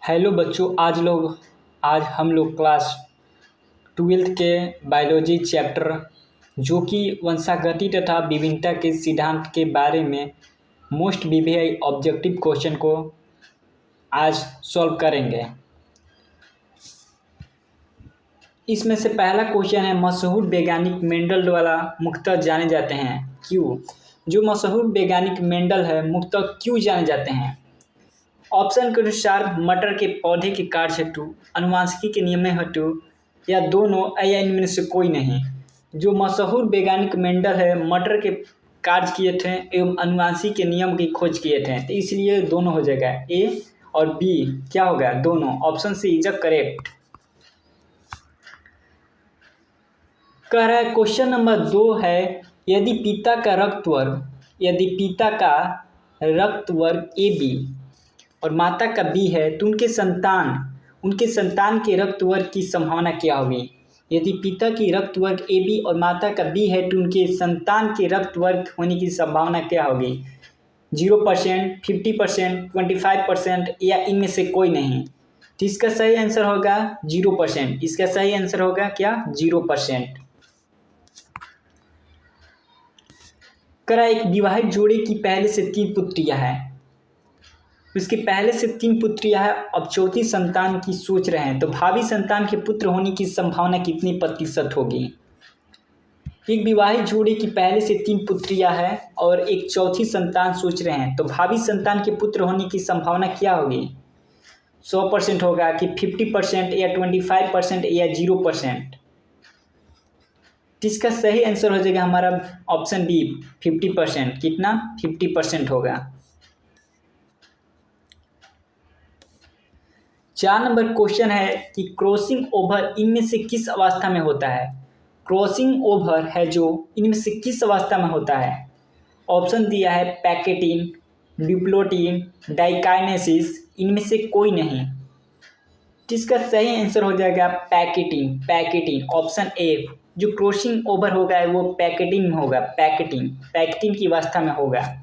Hello बच्चों, आज हम लोग क्लास 12th के बायोलॉजी चैप्टर जो कि वंशागति तथा विभिन्नता के सिद्धांत के बारे में मोस्ट वीवीआई ऑब्जेक्टिव क्वेश्चन को आज सॉल्व करेंगे। इसमें से पहला क्वेश्चन है, मशहूर वैज्ञानिक मेंडल द्वारा मुख्यतः जाने जाते हैं क्यों। जो मशहूर वैज्ञानिक मेंडल है मुख्यतः क्यों जाने जाते हैं? ऑप्शन के अनुसार मटर के पौधे के कार्य हेतु, आनुवंशिकी के नियम हेतु, या दोनों, या इनमें से कोई नहीं। जो मशहूर वैज्ञानिक मेंडल है मटर के कार्य किए थे एवं आनुवंशिकी के नियम की खोज किए थे, तो इसलिए दोनों हो जाएगा। ए और बी क्या होगा? दोनों। Option C is correct. कह रहा है क्वेश्चन नंबर 2 है, यदि पिता का रक्त वर्ग AB और माता का बी है तो उनके संतान के रक्त वर्ग की संभावना क्या होगी? यदि पिता की रक्त वर्ग AB और माता का बी है तो उनके संतान के रक्त वर्ग होने की संभावना क्या होगी? 0%, 50%, 25% या इनमें से कोई नहीं। तो इसका सही आंसर होगा 0%। इसका सही आंसर होगा क्या? 0%। करा एक विवाहित जोड़े की पहले से 3 पुत्रियां हैं, उसके पहले से 3 पुत्रियां हैं, अब चौथी संतान की सोच रहे हैं, तो भावी संतान के पुत्र होने की संभावना कितनी प्रतिशत होगी? एक विवाहित जोड़े की पहले से 3 पुत्रियां हैं और एक चौथी संतान सोच रहे हैं, तो भावी संतान के पुत्र होने की संभावना क्या होगी? 100% होगा कि 50% या 25% या 0%? इसका सही आंसर हो जाएगा हमारा ऑप्शन बी 50%। कितना? 50% होगा। 4 नंबर क्वेश्चन है कि क्रॉसिंग ओवर इनमें से किस अवस्था में होता है? क्रॉसिंग ओवर है जो इनमें से किस अवस्था में होता है? ऑप्शन दिया है पैकेटिन, डिप्लोटिन, डाइकाइनेसिस, इनमें से कोई नहीं। इसका सही आंसर हो जाएगा पैकेटिन। Option A. जो क्रॉसिंग ओवर होगा वो पैकेटिन में होगा। पैकेटिन की अवस्था में होगा।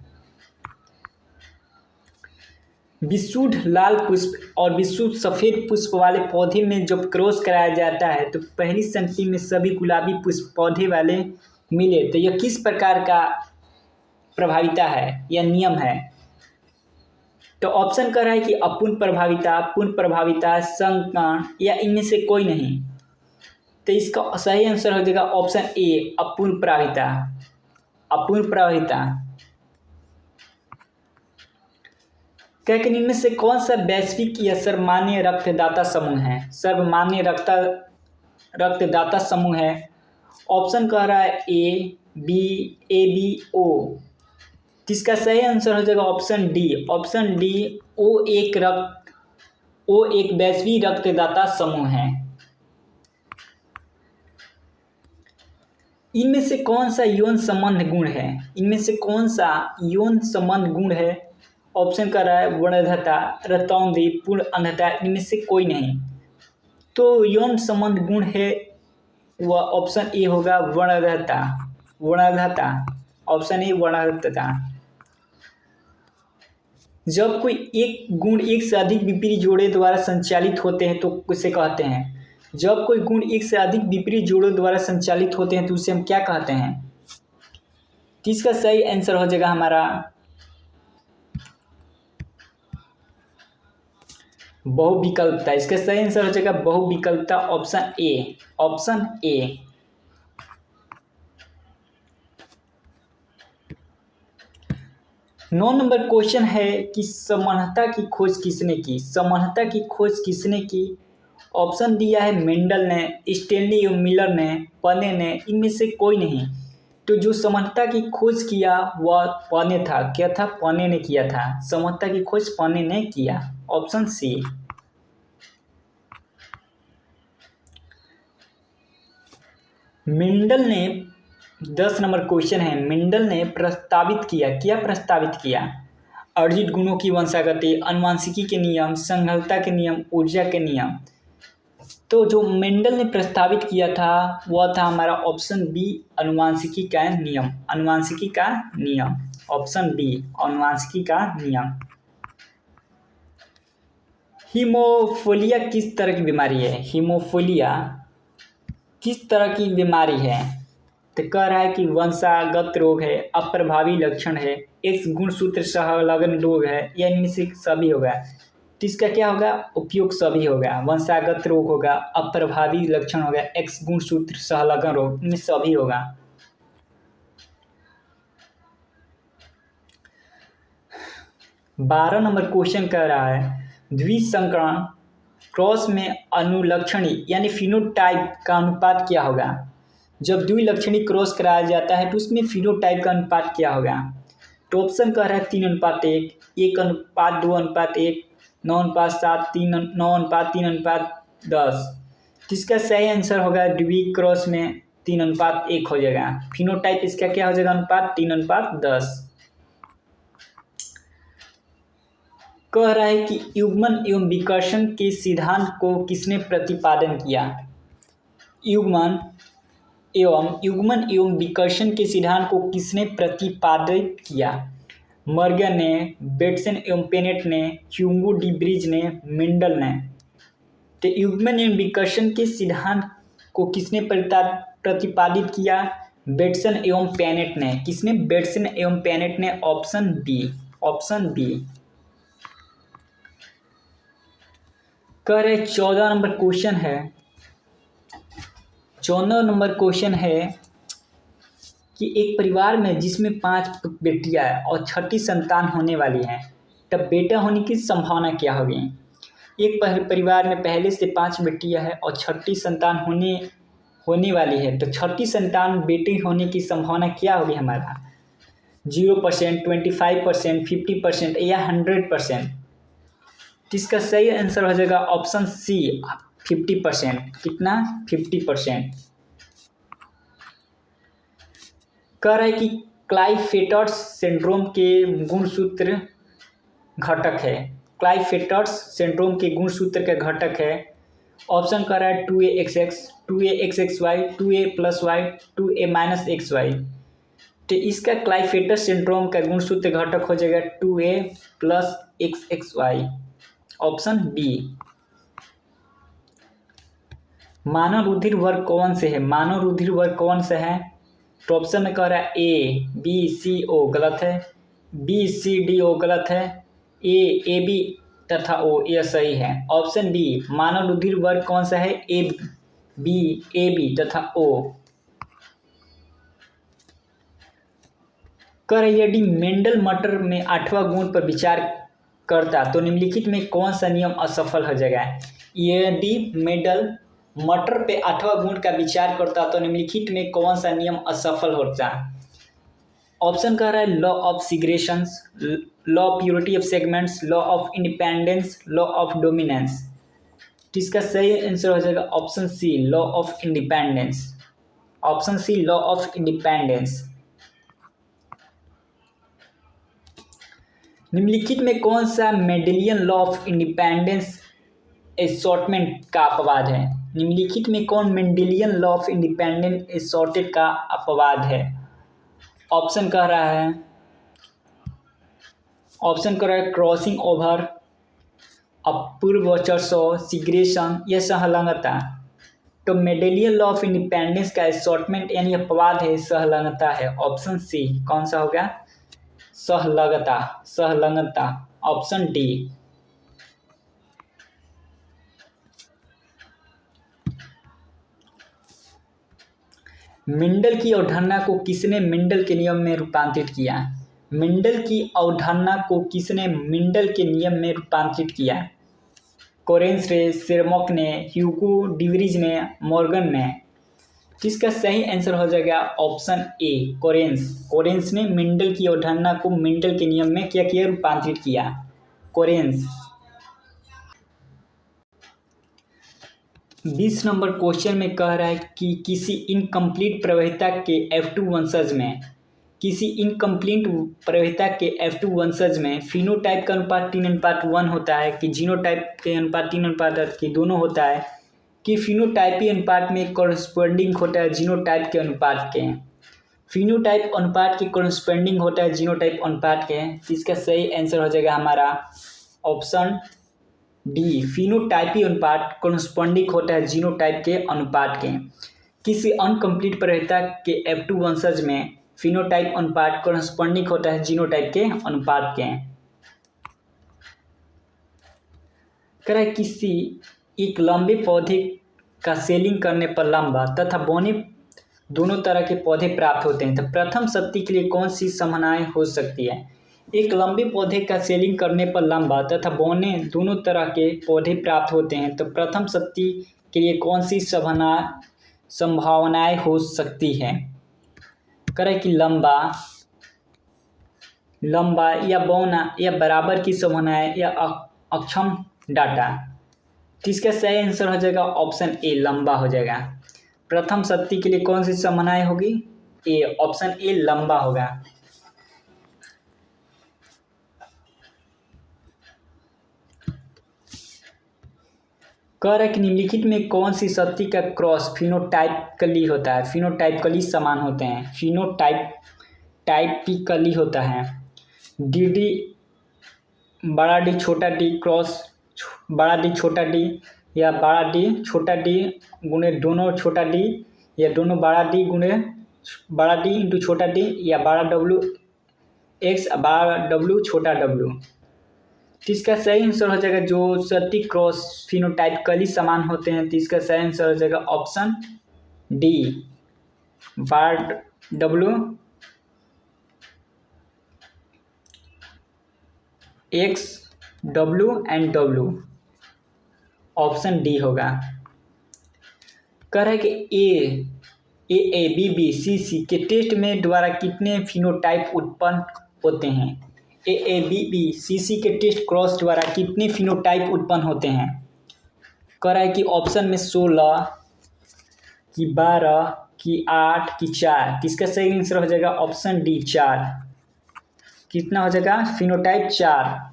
विशुद्ध लाल पुष्प और विशुद्ध सफ़ेद पुष्प वाले पौधे में जब क्रॉस कराया जाता है तो पहली संति में सभी गुलाबी पुष्प पौधे वाले मिले, तो यह किस प्रकार का प्रभाविता है या नियम है? तो ऑप्शन कर रहा है कि अपूर्ण प्रभाविता, पूर्ण प्रभाविता, संकर्ण या इनमें से कोई नहीं। तो इसका सही आंसर हो जाएगा ऑप्शन ए, अपूर्ण प्रभाविता। क्या इनमें से कौन सा वैश्विक या सर्वमान्य रक्तदाता समूह है? सर्वमान्य रक्तदाता समूह है। ऑप्शन कह रहा है ए बी ओ। जिसका सही आंसर हो जाएगा ऑप्शन डी। ओ एक वैश्विक रक्तदाता समूह है। इनमें से कौन सा यौन संबंध गुण है? ऑप्शन कर रहा है वर्णधता, रतौंधी, पूर्ण अंधता, इनमें से कोई नहीं। तो यौन संबंध गुण है वह ऑप्शन ए होगा वर्णधता। Option A वर्णधता। जब कोई एक गुण एक से अधिक विपरीत जोड़े द्वारा संचालित होते हैं तो उसे कहते हैं। जब कोई गुण एक से अधिक विपरीत जोड़ों द्वारा संचालित होते हैं तो उसे हम क्या कहते हैं? इसका सही आंसर हो जाएगा हमारा बहुविकल्पता। इसका सही आंसर हो जाएगा बहुविकल्पता। Option A. नौ नंबर क्वेश्चन है कि समानता की खोज किसने की? ऑप्शन दिया है मेंडल ने, स्टेनली एवं मिलर ने, पने ने, इनमें से कोई नहीं। तो जो समानता की खोज किया वह पने था। क्या था? पने ने किया था। समानता की खोज पने ने किया। Option C. मेंडल ने 10 नंबर क्वेश्चन है, मेंडल ने प्रस्तावित किया अर्जित गुणों की वंशागति, आनुवंशिकी के नियम, संघनता के नियम, ऊर्जा के नियम। तो जो मेंडल ने प्रस्तावित किया था वह था हमारा ऑप्शन बी, आनुवंशिकी का नियम। ऑप्शन बी, आनुवंशिकी का नियम। हीमोफीलिया किस तरह की बीमारी है? हीमोफीलिया किस तरह की बीमारी है? तो कह रहा है कि वंशागत रोग है, अप्रभावी लक्षण है, एक्स गुणसूत्र सहलग्न रोग है, या इनमें से सभी होगा। तो इसका क्या होगा? उपयुक्त सभी होगा। वंशागत रोग होगा, अप्रभावी लक्षण होगा, एक्स गुणसूत्र सहलग्न रोग, इनमें सभी होगा। बारह नंबर क्वेश्चन कह रहा है द्विसंकरण क्रॉस में अनुलक्षणी यानी फिनोटाइप का अनुपात क्या होगा? जब द्विलक्षणी क्रॉस कराया जाता है तो उसमें फिनोटाइप का अनुपात क्या होगा? तो ऑप्शन कह रहा है 3:1, 1:2:1, 9:7, 9:3:10। तो इसका सही आंसर होगा द्वि क्रॉस में 3:1 हो जाएगा। फिनोटाइप इसका क्या हो जाएगा? अनुपात 3:10। कह रहा है कि युग्मन एवं विकर्षण के सिद्धांत को किसने प्रतिपादन किया? युग्मन एवं विकर्षण के सिद्धांत को किसने प्रतिपादित किया? मर्गन ने, बेटसन एवं पेनेट ने, ह्यूगो डी ब्रिज ने, मेंडल ने। तो युग्मन एवं विकर्षण के सिद्धांत को किसने प्रतिपादित किया? बेटसन एवं पेनेट ने। किसने? बेटसन एवं पेनेट ने। Option B. कह रहे 14 नंबर क्वेश्चन है कि एक परिवार में जिसमें 5 बेटियां हैं और छठी संतान होने वाली है, तब बेटा होने की संभावना क्या होगी? एक परिवार में पहले से 5 बेटियां हैं और छठी संतान होने वाली है, तो छठी संतान बेटी होने की संभावना क्या होगी हमारा? 0%, 25%, 50% या 100%? इसका सही आंसर हो जाएगा ऑप्शन सी, 50%। कितना? 50%। कह रहा है कि क्लाइफेटर्स सिंड्रोम के गुणसूत्र घटक है। क्लाइफेटर्स सिंड्रोम के गुणसूत्र के घटक है। ऑप्शन कह रहा है 2AXX, 2AXXY, 2A+Y, 2A-XY। तो इसका क्लाइफेटर सिंड्रोम का गुणसूत्र घटक हो जाएगा 2A+XXY। Option B. मानव रुधिर वर्ग कौन से है? मानव रुधिर वर्ग कौन सा है? तो ऑप्शन में कह रहा है A, B, C, O गलत है, B, C, D, O गलत है, A, B तथा O यह सही है। ऑप्शन बी, मानव रुधिर वर्ग कौन सा है? A, B तथा O। कर यदि मेंडल मटर में 8वां गुण पर विचार करता तो निम्नलिखित में कौन सा नियम असफल हो जाएगा? यदि मेंडल मटर पे 8वां गुण का विचार करता तो निम्नलिखित में कौन सा नियम असफल होता? ऑप्शन कह रहा है law of segregations, law of purity of segments, law of independence, law of dominance. तो इसका सही आंसर हो जाएगा option C, law of independence. Option C, law of independence. निम्नलिखित में कौन सा Mendelian law of independence assortment का अपवाद है? निम्नलिखित में कौन Mendelian law of independent assorted का अपवाद है? ऑप्शन कह रहा है क्रॉसिंग ओवर, अपूर्वचर्सो, सिग्रेशन या सहलंगता। तो मेंडेलियन लॉ ऑफ इंडिपेंडेंस का एसॉर्टमेंट यानी अपवाद है सहलंगता है। Option C. कौन सा होगा? सहलंगता। Option D. मेंडल की अवधारणा को किसने मेंडल के नियम में रूपांतरित किया? मेंडल की अवधारणा को किसने मेंडल के नियम में रूपांतरित किया? कोरेंस ने, सेरमॉक ने, ह्यूगो डिवरीज ने, मॉर्गन ने। इसका सही आंसर हो जाएगा ऑप्शन ए, कोरेंस ने मेंडल की अवधारणा को मेंडल के नियम में क्या किया? रूपांतरित किया। कोरेंस। 20 नंबर क्वेश्चन में कह रहा है कि किसी इनकम्प्लीट प्रवृत्ता के F2 वंशज में फिनोटाइप का अनुपात 3:1 होता है कि जीनोटाइप के अनुपात 3:1 कि दोनों होता है कि फिनोटाइपी अनुपात में कॉरस्पॉन्डिंग होता है जीनोटाइप के अनुपात के? फिनोटाइप अनुपात के कॉरस्पॉन्डिंग होता है जीनोटाइप अनुपात के। इसका सही आंसर हो जाएगा हमारा ऑप्शन डी फिनोटाइपी अनुपात कॉरस्पॉन्डिंग होता है जीनोटाइप के अनुपात के। किसी अनकम्प्लीट परियोजना के F2 वंशज में फिनोटाइप अनुपात कॉरस्पॉन्डिंग होता है जीनोटाइप के अनुपात के। कह रहा है किसी एक लंबे पौधे का सेलिंग करने पर लंबा तथा बौने दोनों तरह के पौधे प्राप्त होते हैं, तो प्रथम शक्ति के लिए कौन सी संभावनाएं हो सकती है। एक लंबे पौधे का सेलिंग करने पर लंबा तथा बौने दोनों तरह के पौधे प्राप्त होते हैं, तो प्रथम शक्ति के लिए कौन सी संभावनाएं हो सकती है। करें कि लंबा या बौना या बराबर की संभावनाएं या अक्षम डाटा। तो इसका सही आंसर हो जाएगा ऑप्शन ए लंबा हो जाएगा। प्रथम शक्ति के लिए कौन सी संभावनाएं होगी, ए ऑप्शन ए लंबा होगा। कह रहा है कि निम्नलिखित में कौन सी शक्ति का क्रॉस फिनोटाइपिकली होता है। फिनोटाइपिकली समान होते हैं, फिनोटाइपिकली होता है। डी डी बड़ा डी छोटा डी क्रॉस बड़ा डी छोटा डी या बड़ा डी छोटा डी गुणे दोनों छोटा डी या दोनों बड़ा डी गुणे बड़ा डी इंटू छोटा डी या बड़ा डब्ल्यू एक्स बड़ा डब्ल्यू छोटा डब्ल्यू। तो इसका सही आंसर हो जाएगा जो शक्ति क्रॉस फिनोटाइपिकली समान होते हैं, तो इसका सही आंसर हो जाएगा ऑप्शन डी बड़ा W x W and W, option D होगा। कह रहा है कि ए बी बी सी सी के टेस्ट में द्वारा कितने फिनोटाइप उत्पन्न होते हैं। ए बी बी सी सी के टेस्ट क्रॉस द्वारा कितने फिनोटाइप उत्पन्न होते हैं। कह रहा है कि ऑप्शन में 16 कि 12 कि 8 कि 4। किसका सही आंसर हो जाएगा ऑप्शन डी 4। कितना हो जाएगा फिनोटाइप 4।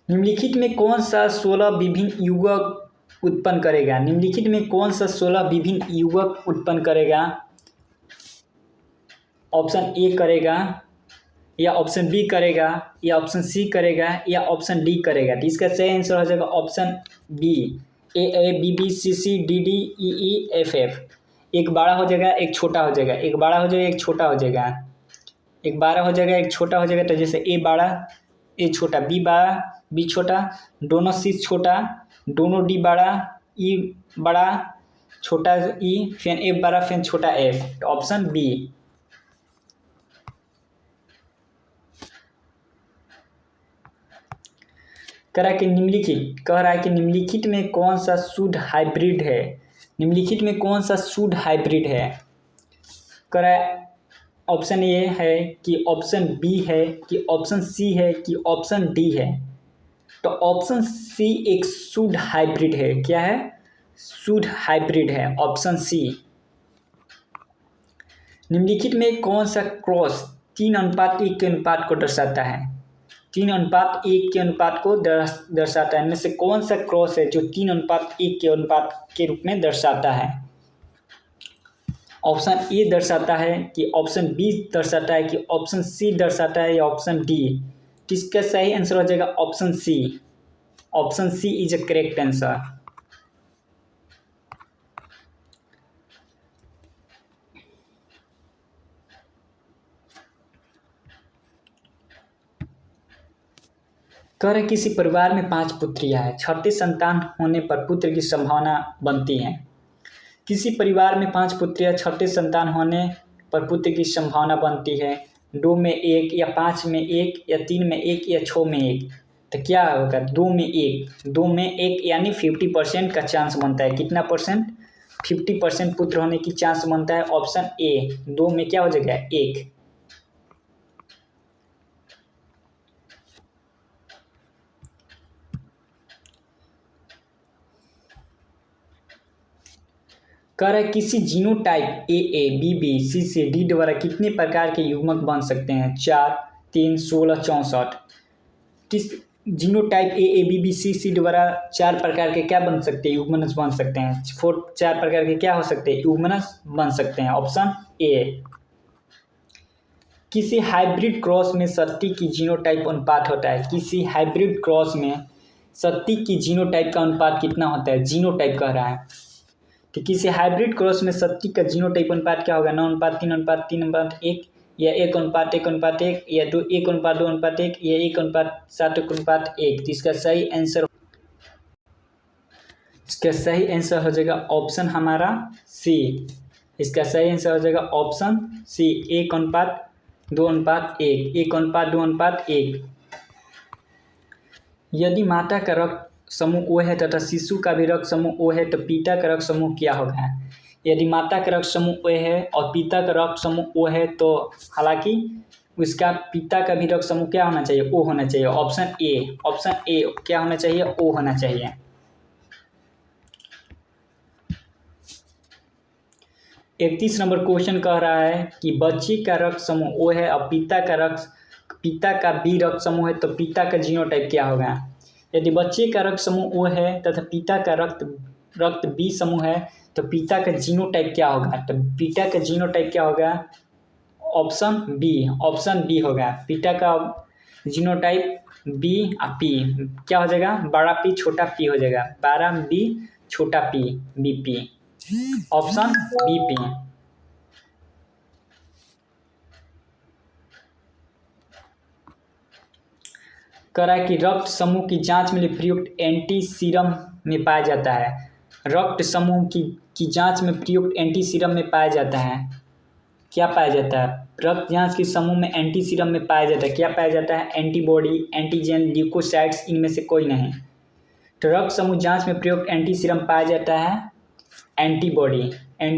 निम्नलिखित में कौन सा 16 विभिन्न युग्मक उत्पन्न करेगा। निम्नलिखित में कौन सा 16 विभिन्न युग्मक उत्पन्न करेगा। ऑप्शन ए करेगा या ऑप्शन बी करेगा या ऑप्शन सी करेगा या ऑप्शन डी करेगा। तो इसका सही आंसर हो जाएगा option B A B B C C D D E E F F. एक बड़ा हो जाएगा एक छोटा हो जाएगा, एक बड़ा हो जाएगा एक छोटा हो जाएगा, एक बड़ा हो जाएगा एक छोटा हो जाएगा। तो जैसे ए बड़ा ए छोटा, बी बड़ा बी छोटा, दोनों सी छोटा, दोनों डी बड़ा ई बड़ा छोटा ई, फिर एफ बड़ा फिर छोटा एफ। Option B. कह रहा है कि निम्नलिखित में कौन सा शुद्ध हाइब्रिड है। निम्नलिखित में कौन सा शुद्ध हाइब्रिड है। कह रहा है ऑप्शन ए है कि ऑप्शन बी है कि ऑप्शन सी है कि ऑप्शन डी है। तो ऑप्शन सी एक शुद्ध हाइब्रिड है। क्या है, शुद्ध हाइब्रिड है, ऑप्शन सी। निम्नलिखित में कौन सा क्रॉस 3:1 के अनुपात को दर्शाता है। 3:1 के अनुपात को दर्शाता है। इनमें से कौन सा क्रॉस है जो 3:1 के अनुपात के रूप में दर्शाता है। ऑप्शन ए दर्शाता है कि ऑप्शन बी दर्शाता है कि ऑप्शन सी दर्शाता है या ऑप्शन डी। तो इसका सही आंसर हो जाएगा option C. Option C is a correct answer. कह रहे किसी परिवार में 5 पुत्रियां हैं, छठे संतान होने पर पुत्र की संभावना बनती है। किसी परिवार में 5 पुत्रियां, छठे संतान होने पर पुत्र की संभावना बनती है 2 में 1 या 5 में 1 या 3 में 1 या 6 में 1। तो क्या होगा 2 में 1 यानी 50% का चांस बनता है। कितना परसेंट, 50% पुत्र होने की चांस बनता है। ऑप्शन ए 2 में क्या हो जाएगा 1। कह रहा है किसी genotype A B B C C D द्वारा कितने प्रकार के युग्मक बन सकते हैं। 4 3 16 64। किस genotype A B B C C द्वारा 4 प्रकार के क्या बन सकते हैं, युग्मनस बन सकते हैं। 4 प्रकार के क्या हो सकते हैं, युग्मनस बन सकते हैं। Option A. किसी हाइब्रिड क्रॉस में 70 की जीनोटाइप अनुपात होता है। किसी हाइब्रिड क्रॉस में 70 की जीनोटाइप का अनुपात कितना होता है? जीनोटाइप कह रहा है। तो किसी हाइब्रिड क्रॉस में 70 का जीनोटाइप अनुपात क्या होगा? 9:3:3:1 या 1:1:1 या 1:2:1 या 1:7:1। तो इसका सही आंसर हो जाएगा ऑप्शन हमारा सी। इसका सही आंसर हो जाएगा ऑप्शन सी, 1:2:1, 1:2:1। यदि माता का रक्त समूह O है तथा शिशु का भी रक्त समूह O है तो पिता का रक्त समूह क्या होगा? यदि माता का रक्त समूह O है और पिता का रक्त समूह O है तो हालांकि उसका पिता का भी रक्त समूह क्या होना चाहिए? O होना चाहिए। ऑप्शन ए क्या होना चाहिए? O होना चाहिए। 31 नंबर क्वेश्चन कह रहा है कि बच्चे का रक्त समूह O है और पिता का बी रक्त समूह है तो पिता का जीनोटाइप क्या होगा? यदि बच्चे का रक्त समूह O है तथा पिता का रक्त बी समूह है तो पिता का जीनोटाइप क्या होगा? तो पिता का जीनोटाइप क्या होगा? ऑप्शन बी होगा। पिता का जीनोटाइप बी और पी क्या हो जाएगा? बड़ा पी छोटा पी हो जाएगा। 12 बी छोटा पी बीपी। Option BP. कह रहा है कि रक्त समूह की जांच में प्रयुक्त एंटी सीरम में पाया जाता है। रक्त समूह की जांच में प्रयुक्त एंटी सीरम में पाया जाता है। क्या पाया जाता है? रक्त जांच के समूह में एंटी सीरम में पाया जाता है। क्या पाया जाता है? एंटीबॉडी, एंटीजन, ल्यूकोसाइट्स, इनमें से कोई नहीं। तो रक्त समूह जांच में प्रयुक्त एंटी सीरम पाया जाता है एंटीबॉडी।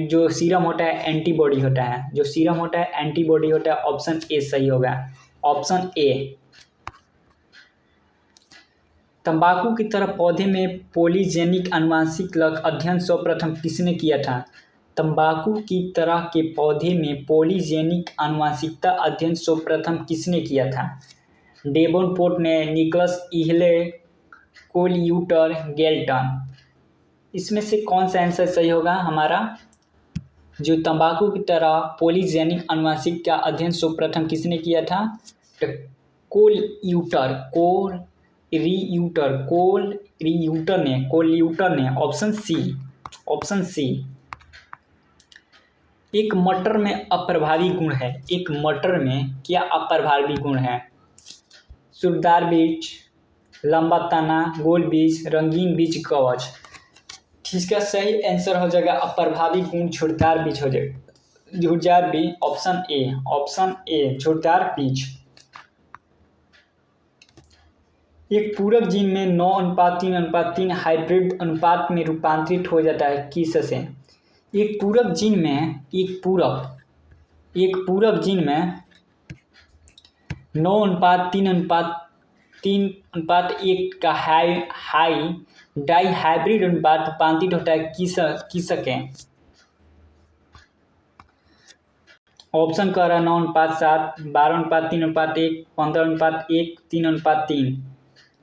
जो सीरम होता है एंटीबॉडी होता है। जो सीरम होता है एंटीबॉडी होता है। ऑप्शन ए सही होगा। Option A. तंबाकू की तरह पौधे में पॉलीजेनिक आनुवंशिक अध्ययन सर्वप्रथम किसने किया था? तंबाकू की तरह के पौधे में पॉलीजेनिक आनुवंशिकता अध्ययन सर्वप्रथम किसने किया था? डेवनपोर्ट ने, निकोलस इहले, कोलियूटर, गेल्टन। इसमें से कौन सा आंसर सही होगा हमारा? जो तंबाकू की तरह पॉलीजेनिक आनुवंशिक का अध्ययन सर्वप्रथम किसने किया था? तो कोलियूटर ने। Option C. एक मटर में अप्रभावी गुण है। एक मटर में क्या अप्रभावी गुण है? सूरदार बीज, लंबा तना, गोल बीज, रंगीन बीज, कवच। इसका सही आंसर हो जाएगा अप्रभावी गुण झुर्रीदार बीज हो जाएगा। झुर्रीदार बीज। ऑप्शन ए झुर्रीदार बीज। एक पूरक जीन में 9:3:3 हाइब्रिड अनुपात में रूपांतरित हो जाता है किससे? एक पूरक जीन में 9:3:3:1 का हाई डाई हाइब्रिड अनुपात रूपांतरित होता है किसके? ऑप्शन कह रहा है 9:7, 12:3:1, 15:1, 3:3।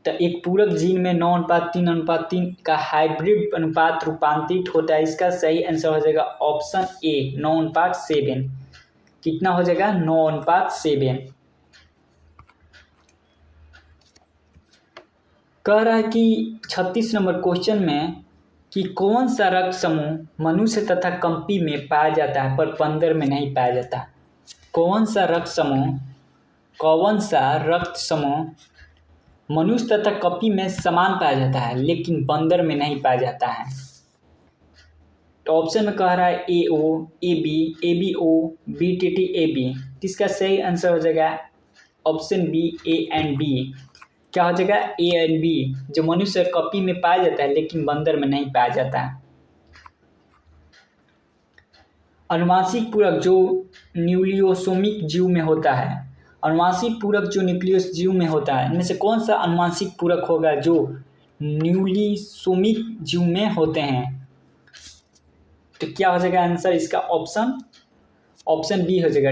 तो एक पूरक जीन में 9:3:3 का हाइब्रिड अनुपात रूपांतरित होता है। इसका सही आंसर हो जाएगा ऑप्शन ए 9:7। कितना हो जाएगा? 9:7। कह रहा है कि 36 नंबर क्वेश्चन में कि कौन सा रक्त समूह मनुष्य तथा कंपी में पाया जाता है पर बंदर में नहीं पाया जाता? कौन सा रक्त समूह मनुष्य तथा कपी में समान पाया जाता है लेकिन बंदर में नहीं पाया जाता है? तो ऑप्शन में कह रहा है AO, AB, ABO, BTT, AB। इसका सही आंसर हो जाएगा option B A and B। क्या हो जाएगा? A एंड B, जो मनुष्य और कपी में पाया जाता है लेकिन बंदर में नहीं पाया जाता है। अनुवांशिक पूरक जो न्यूक्लियोसोमिक जीव में होता है। अनुवांशिक पूरक जो न्यूक्लियस जीव में होता है, इनमें से कौन सा अनुवांशिक पूरक होगा जो न्यूक्लियोसोमिक जीव में होते हैं? तो क्या हो जाएगा आंसर इसका? ऑप्शन बी हो जाएगा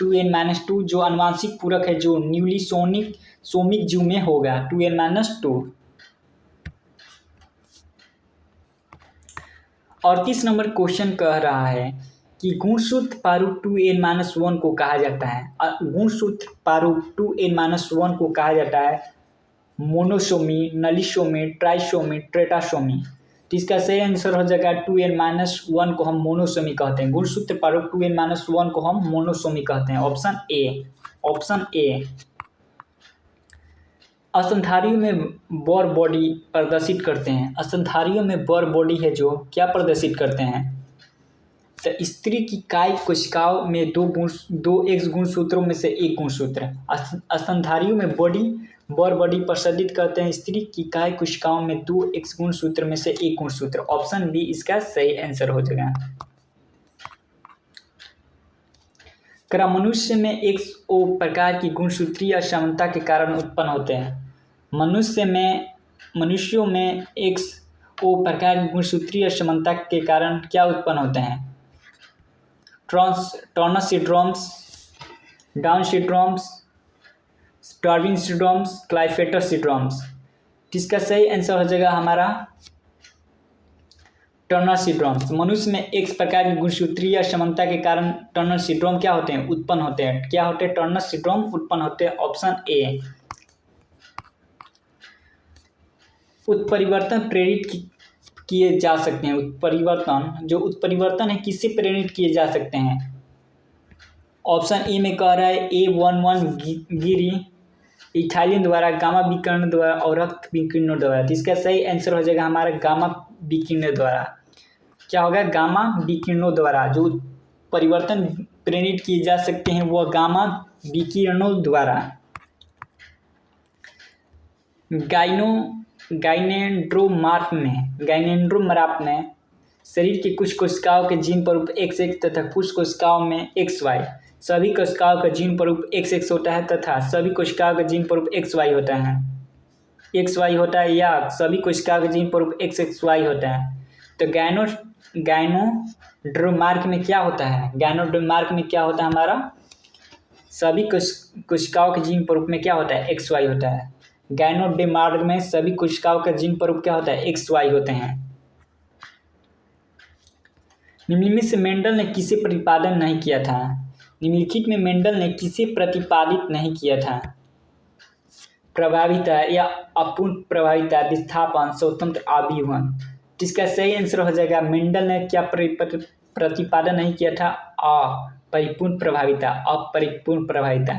2n-2 जो अनुवांशिक पूरक है जो न्यूक्लियोसोमिक जीव में होगा 2n-2। 38 नंबर क्वेश्चन कह रहा है कि गुणसूत्र प्रारूप 2n-1 को कहा जाता है। गुणसूत्र प्रारूप 2n-1 को कहा जाता है मोनोसोमी, नलिसोमी, ट्राइसोमी, टेट्रासोमी। तो इसका सही आंसर हो जाएगा 2n-1 को हम मोनोसोमी कहते हैं। गुणसूत्र प्रारूप 2n-1 को हम मोनोसोमी कहते हैं। Option A. स्तनधारियों में बर बॉडी प्रदर्शित करते हैं। स्तनधारियों में बर बॉडी है जो क्या प्रदर्शित करते हैं? तो स्त्री की कायिक कोशिकाओं में दो एक्स गुणसूत्रों में से एक गुणसूत्र। स्तनधारियों में बर बॉडी प्रदर्शित करते हैं स्त्री की कायिक कोशिकाओं में दो एक्स गुणसूत्र में से एक गुणसूत्र। ऑप्शन बी इसका सही आंसर हो जाएगा। क्या मनुष्य में एक्स ओ प्रकार की गुणसूत्रीय असमानता के कारण उत्पन्न होते हैं? मनुष्यों में एक्स ओ प्रकार की गुणसूत्रीय असमानता के कारण क्या उत्पन्न होते हैं? Turner syndromes, Down syndromes, Darwin syndromes, Klinefelter syndromes. इसका सही आंसर हो जाएगा हमारा टर्नर सिंड्रोम्स। मनुष्य में एक्स प्रकार की गुणसूत्रीय असमानता के कारण टर्नर सिंड्रोम क्या होते हैं? उत्पन्न होते हैं। क्या होते हैं? टर्नर सिंड्रोम उत्पन्न होते हैं। Option A. उत्परिवर्तन प्रेरित किए जा सकते हैं। उत्परिवर्तन है किससे प्रेरित किए जा सकते हैं? ऑप्शन ए में कह रहा है A11 गिरी इथाइलिन द्वारा, गामा विकिरण द्वारा और रक्त विकिरणों द्वारा। तो इसका सही आंसर हो जाएगा हमारा गामा विकिरणों द्वारा। क्या होगा? गामा विकिरणों द्वारा जो परिवर्तन प्रेरित किए जा सकते हैं वह गामा विकिरणों द्वारा। गाइनेंड्रोमार्फ में शरीर की कुछ कोशिकाओं के जीन प्ररूप XX तथा कुछ कोशिकाओं में XY, सभी कोशिकाओं का जीन प्ररूप XX होता है तथा सभी कोशिकाओं का जीन प्ररूप XY होता है। XY होता है या सभी कोशिकाओं का जीन प्ररूप XXY होता है। तो गाइनोड्रोमार्फ में क्या होता है? गाइनोड्रोमार्फ में क्या होता है हमारा? सभी कोशिकाओं के जीन प्ररूप में क्या होता है? XY होता है। गाइनोड्रोमार्फ में सभी कोशिकाओं का जीन प्ररूप क्या होता है? XY होते हैं। निम्नलिखित में मेंडल ने किसे प्रतिपादन नहीं किया था? निम्नलिखित में मेंडल ने किसे प्रतिपादित नहीं किया था? प्रभाविता या अपूर्ण प्रभाविता, विस्थापन, स्वतंत्र आव्यूहन। इसका सही आंसर हो जाएगा मेंडल ने क्या प्रतिपादन नहीं किया था? अपरिपूर्ण प्रभाविता।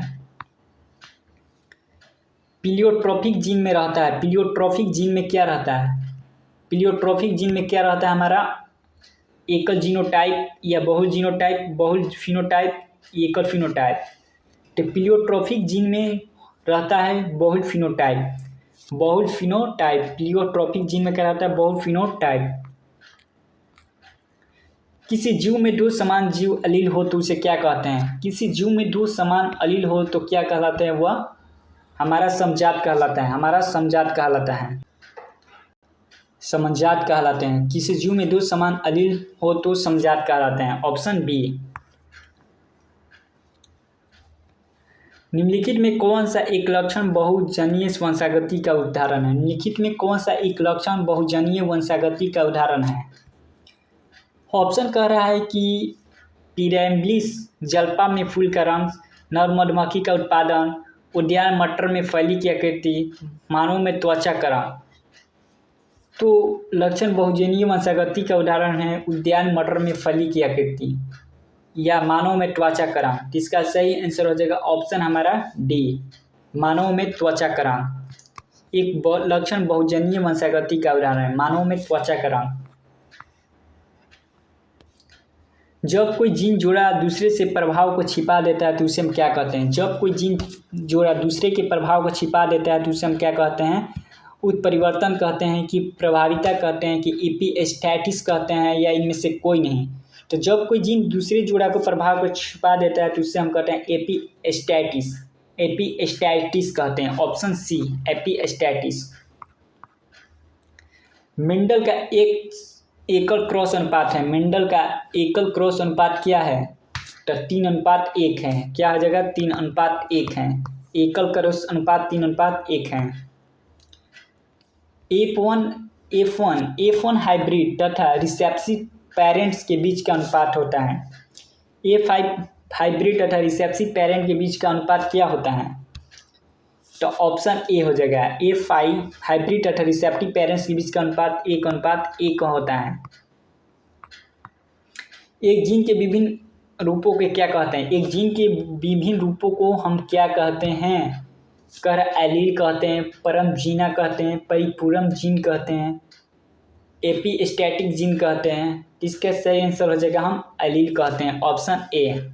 प्लियोट्रोपिक जीन में रहता है। प्लियोट्रोपिक जीन में क्या रहता है हमारा? एकल जीनोटाइप या बहुल जीनोटाइप, बहुल फिनोटाइप, एकल फिनोटाइप। तो प्लियोट्रोपिक जीन में रहता है बहुल फिनोटाइप। प्लियोट्रोपिक जीन में क्या रहता है? बहुल फिनोटाइप। किसी जीव में दो समान जीव अलील हो तो उसे क्या कहते हैं? किसी जीव में दो समान अलील हो तो क्या कहलाते हैं? वह हमारा समजात कहलाता है। किसी जीव में दो समान अलील हो तो समजात कहलाते हैं। Option B. निम्नलिखित में कौन सा एक लक्षण बहुजनीय वंशागति का उदाहरण है? ऑप्शन कह रहा है कि पिरैम्बलिस जल्पा में फूल का रंग, नर मधुमक्खी का उत्पादन, उद्यान मटर में फली की आकृति, मानव में त्वचा का रंग। तो लक्षण बहुजनीय वंशागति का उदाहरण है उद्यान मटर में फली की आकृति या मानव में त्वचा का रंग। इसका सही आंसर हो जाएगा ऑप्शन हमारा डी, मानव में त्वचा का रंग। एक लक्षण बहुजनीय वंशागति का उदाहरण है मानव में त्वचा का रंग। जब कोई जीन जोड़ा दूसरे से प्रभाव को छिपा देता है तो उसे हम क्या कहते हैं? जब कोई जीन जोड़ा दूसरे के प्रभाव को छिपा देता है तो उसे हम क्या कहते हैं? उत्परिवर्तन कहते हैं कि प्रभाविता कहते हैं कि एपिस्टैटिस कहते हैं या इनमें से कोई नहीं। तो जब कोई जीन दूसरे जोड़ा को प्रभाव को छिपा देता है तो उससे हम कहते हैं एपिस्टैटिस कहते हैं। Option C, एपिस्टैटिस। मेंडल का एक एकल क्रॉस अनुपात है। मेंडल का एकल क्रॉस अनुपात क्या है? तो 3:1 है। क्या हो जाएगा? 3:1 है। एकल क्रॉस अनुपात 3:1 है। F1 हाइब्रिड तथा रिसेप्सिव पेरेंट्स के बीच का अनुपात होता है। A5 हाइब्रिड तथा रिसेप्सिव पेरेंट के बीच का अनुपात क्या होता है? तो ऑप्शन ए हो जाएगा। A5 हाइब्रिड तथा रिसेप्टिव पेरेंट्स के बीच का अनुपात 1:1 का होता है। एक जीन के विभिन्न रूपों के क्या कहते हैं? एक जीन के विभिन्न रूपों को हम क्या कहते हैं? कर एलील कहते हैं, परम जीना कहते हैं, परिपूरम जीन कहते हैं, एपिस्टैटिक जीन कहते हैं। इसका सही आंसर हो जाएगा हम एलील कहते हैं, ऑप्शन ए।